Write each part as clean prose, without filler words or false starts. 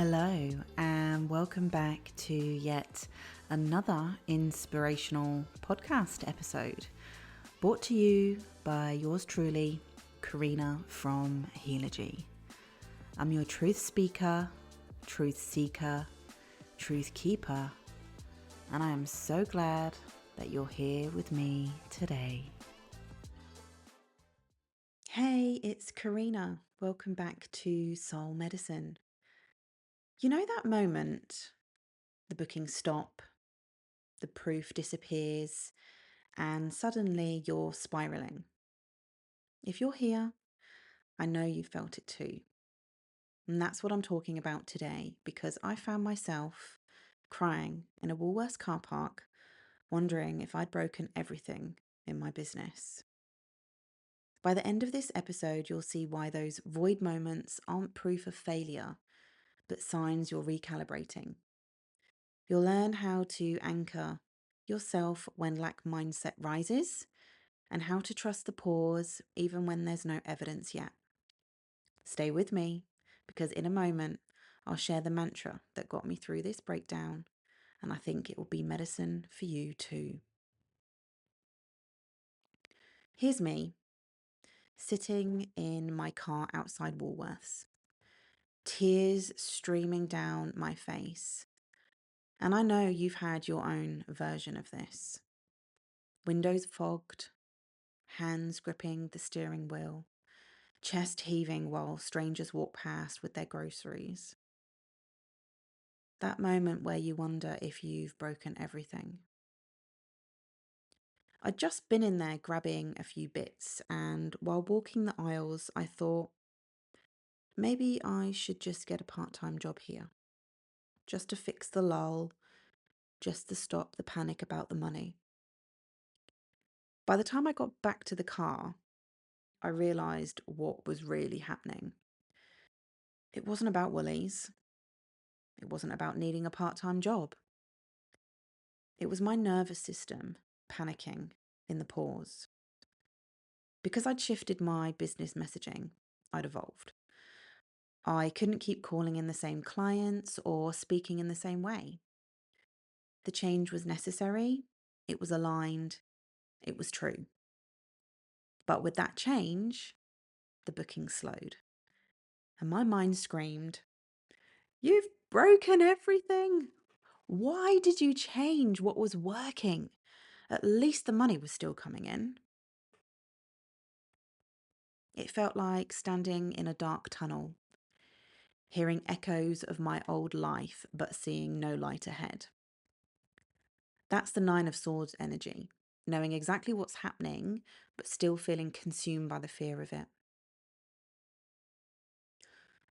Hello, and welcome back to yet another inspirational podcast episode brought to you by yours truly, Carina from Healergy. I'm your truth speaker, truth seeker, truth keeper, and I am so glad that you're here with me today. Hey, it's Carina. Welcome back to Soul Medicine. You know that moment the bookings stop, the proof disappears, and suddenly you're spiraling? If you're here, I know you felt it too. And that's what I'm talking about today, because I found myself crying in a Woolworths car park, wondering if I'd broken everything in my business. By the end of this episode, you'll see why those void moments aren't proof of failure, but signs you're recalibrating. You'll learn how to anchor yourself when lack mindset rises and how to trust the pause even when there's no evidence yet. Stay with me, because in a moment I'll share the mantra that got me through this breakdown, and I think it will be medicine for you too. Here's me, sitting in my car outside Woolworths, tears streaming down my face. And I know you've had your own version of this. Windows fogged, hands gripping the steering wheel, chest heaving while strangers walk past with their groceries. That moment where you wonder if you've broken everything. I'd just been in there grabbing a few bits, and while walking the aisles, I thought, maybe I should just get a part-time job here, just to fix the lull, just to stop the panic about the money. By the time I got back to the car, I realised what was really happening. It wasn't about Woolies. It wasn't about needing a part-time job. It was my nervous system panicking in the pause. Because I'd shifted my business messaging, I'd evolved. I couldn't keep calling in the same clients or speaking in the same way. The change was necessary, it was aligned, it was true. But with that change, the booking slowed. And my mind screamed, "You've broken everything! Why did you change what was working? At least the money was still coming in." It felt like standing in a dark tunnel, hearing echoes of my old life but seeing no light ahead. That's the Nine of Swords energy, knowing exactly what's happening but still feeling consumed by the fear of it.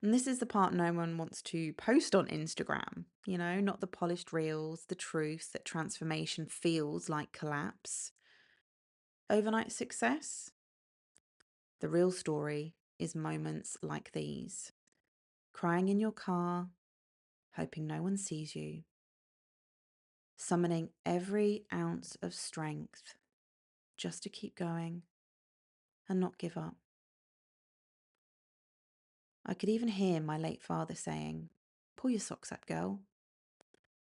And this is the part no one wants to post on Instagram, not the polished reels, the truth that transformation feels like collapse. Overnight success? The real story is moments like these. Crying in your car, hoping no one sees you. Summoning every ounce of strength just to keep going and not give up. I could even hear my late father saying, "Pull your socks up, girl."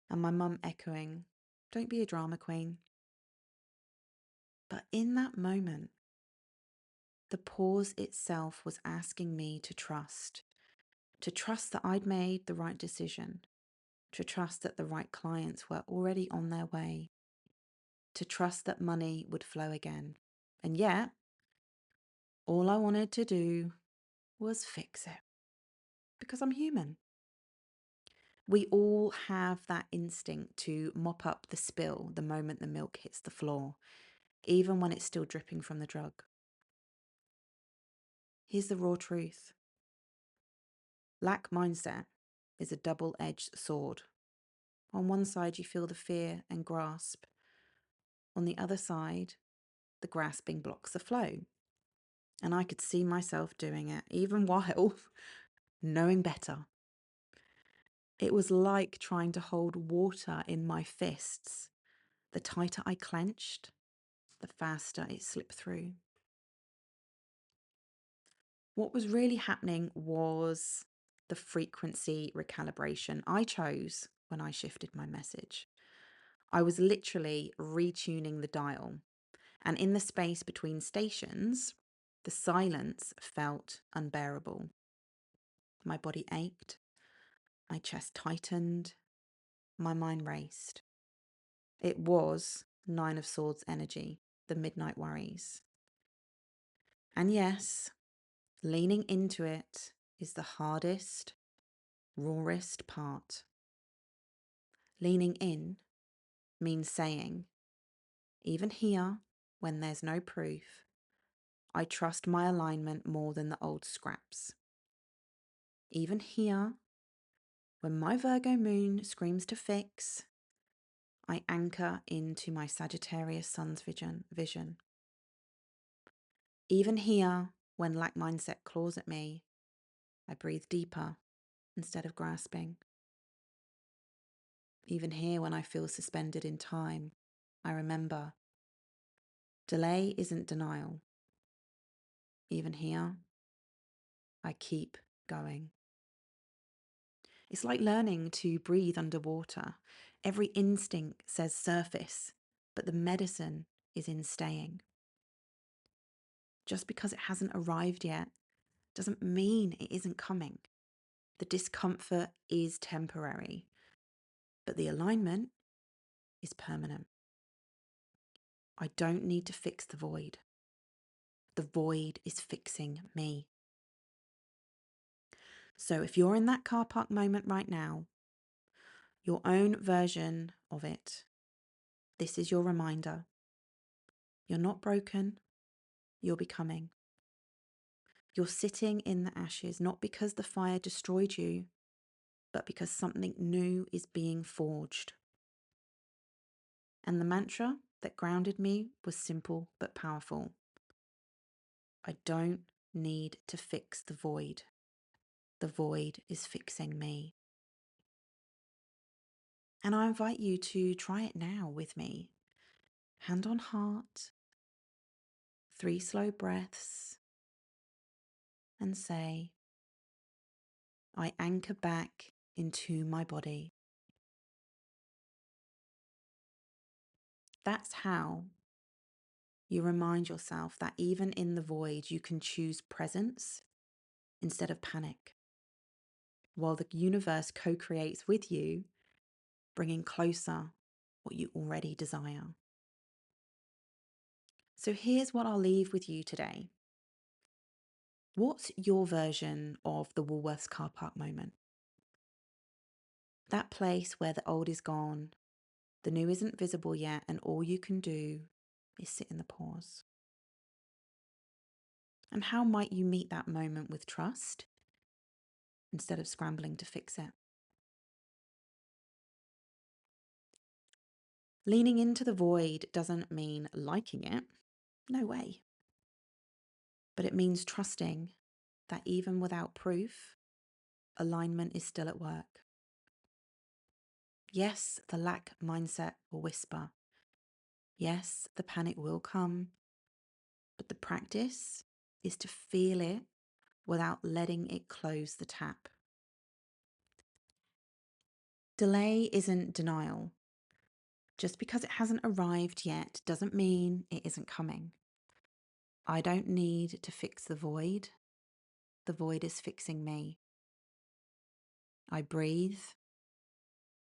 And my mum echoing, "Don't be a drama queen." But in that moment, the pause itself was asking me to trust that I'd made the right decision, to trust that the right clients were already on their way, to trust that money would flow again. And yet, all I wanted to do was fix it, because I'm human. We all have that instinct to mop up the spill the moment the milk hits the floor, even when it's still dripping from the jug. Here's the raw truth. Lack mindset is a double-edged sword. On one side, you feel the fear and grasp. On the other side, the grasping blocks the flow. And I could see myself doing it, even while knowing better. It was like trying to hold water in my fists. The tighter I clenched, the faster it slipped through. What was really happening was the frequency recalibration I chose when I shifted my message. I was literally retuning the dial, and in the space between stations, the silence felt unbearable. My body ached, my chest tightened, my mind raced. It was Nine of Swords energy, the midnight worries. And yes, leaning into it is the hardest, rawest part. Leaning in means saying, even here, when there's no proof, I trust my alignment more than the old scraps. Even here, when my Virgo moon screams to fix, I anchor into my Sagittarius sun's vision. Even here, when lack mindset claws at me, I breathe deeper instead of grasping. Even here, when I feel suspended in time, I remember delay isn't denial. Even here, I keep going. It's like learning to breathe underwater. Every instinct says surface, but the medicine is in staying. Just because it hasn't arrived yet doesn't mean it isn't coming. The discomfort is temporary, but the alignment is permanent. I don't need to fix the void. The void is fixing me. So if you're in that car park moment right now, your own version of it, this is your reminder. You're not broken, you're becoming. You're sitting in the ashes, not because the fire destroyed you, but because something new is being forged. And the mantra that grounded me was simple but powerful. I don't need to fix the void. The void is fixing me. And I invite you to try it now with me. Hand on heart, 3 slow breaths, and say, I anchor back into my body. That's how you remind yourself that even in the void, you can choose presence instead of panic, while the universe co-creates with you, bringing closer what you already desire. So here's what I'll leave with you today. What's your version of the Woolworths car park moment? That place where the old is gone, the new isn't visible yet, and all you can do is sit in the pause. And how might you meet that moment with trust instead of scrambling to fix it? Leaning into the void doesn't mean liking it. No way. But it means trusting that even without proof, alignment is still at work. Yes, the lack mindset will whisper. Yes, the panic will come. But the practice is to feel it without letting it close the tap. Delay isn't denial. Just because it hasn't arrived yet doesn't mean it isn't coming. I don't need to fix the void. The void is fixing me. I breathe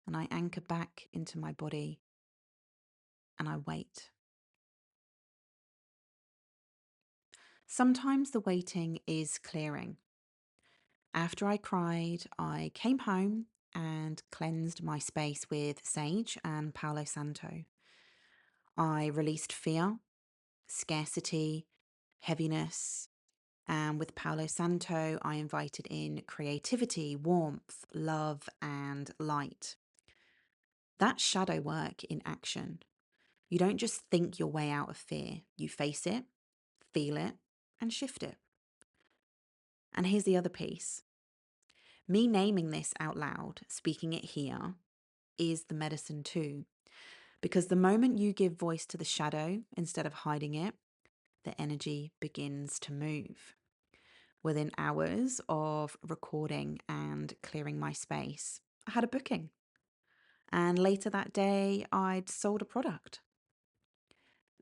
and I anchor back into my body and I wait. Sometimes the waiting is clearing. After I cried, I came home and cleansed my space with sage and Palo Santo. I released fear, scarcity, heaviness, and with Palo Santo, I invited in creativity, warmth, love, and light. That's shadow work in action. You don't just think your way out of fear. You face it, feel it, and shift it. And here's the other piece. Me naming this out loud, speaking it here, is the medicine too. Because the moment you give voice to the shadow instead of hiding it, the energy begins to move. Within hours of recording and clearing my space, I had a booking. And later that day, I'd sold a product.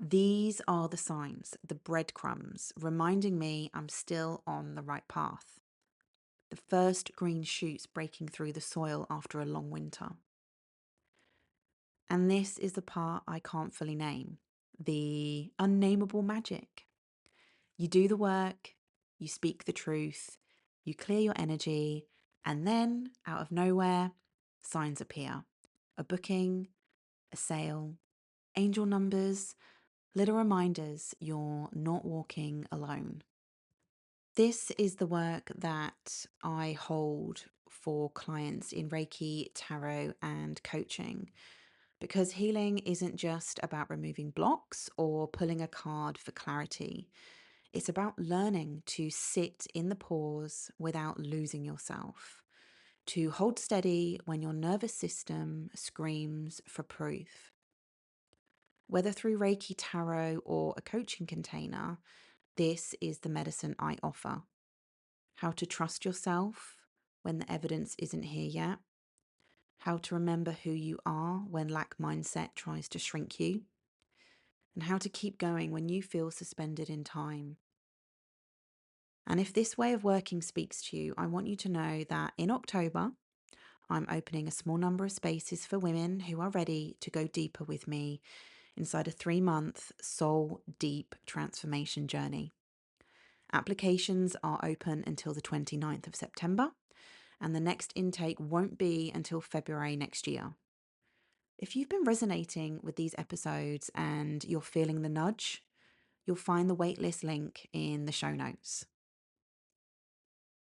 These are the signs, the breadcrumbs, reminding me I'm still on the right path. The first green shoots breaking through the soil after a long winter. And this is the part I can't fully name, the unnameable magic. You do the work, you speak the truth, you clear your energy, and then, out of nowhere, signs appear. A booking, a sale, angel numbers, little reminders you're not walking alone. This is the work that I hold for clients in Reiki, tarot, and coaching, because healing isn't just about removing blocks or pulling a card for clarity. It's about learning to sit in the pause without losing yourself, to hold steady when your nervous system screams for proof. Whether through Reiki, tarot, or a coaching container, this is the medicine I offer. How to trust yourself when the evidence isn't here yet. How to remember who you are when lack mindset tries to shrink you. And how to keep going when you feel suspended in time. And if this way of working speaks to you, I want you to know that in October, I'm opening a small number of spaces for women who are ready to go deeper with me inside a 3-month soul deep transformation journey. Applications are open until the 29th of September, and the next intake won't be until February next year. If you've been resonating with these episodes and you're feeling the nudge, you'll find the waitlist link in the show notes.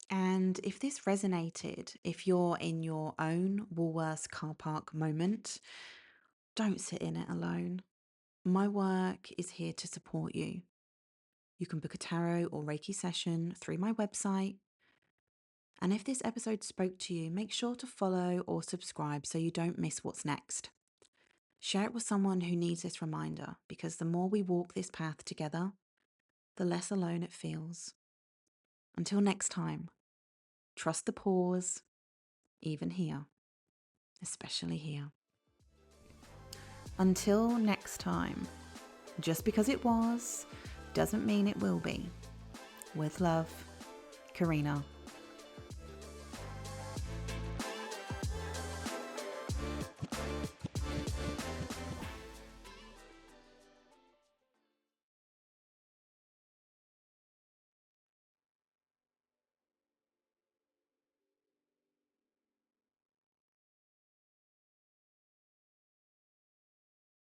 And if this resonated, if you're in your own Woolworths car park moment, don't sit in it alone. My work is here to support you. You can book a tarot or Reiki session through my website. And if this episode spoke to you, make sure to follow or subscribe so you don't miss what's next. Share it with someone who needs this reminder, because the more we walk this path together, the less alone it feels. Until next time, trust the pause, even here, especially here. Until next time, just because it was doesn't mean it will be. With love, Carina.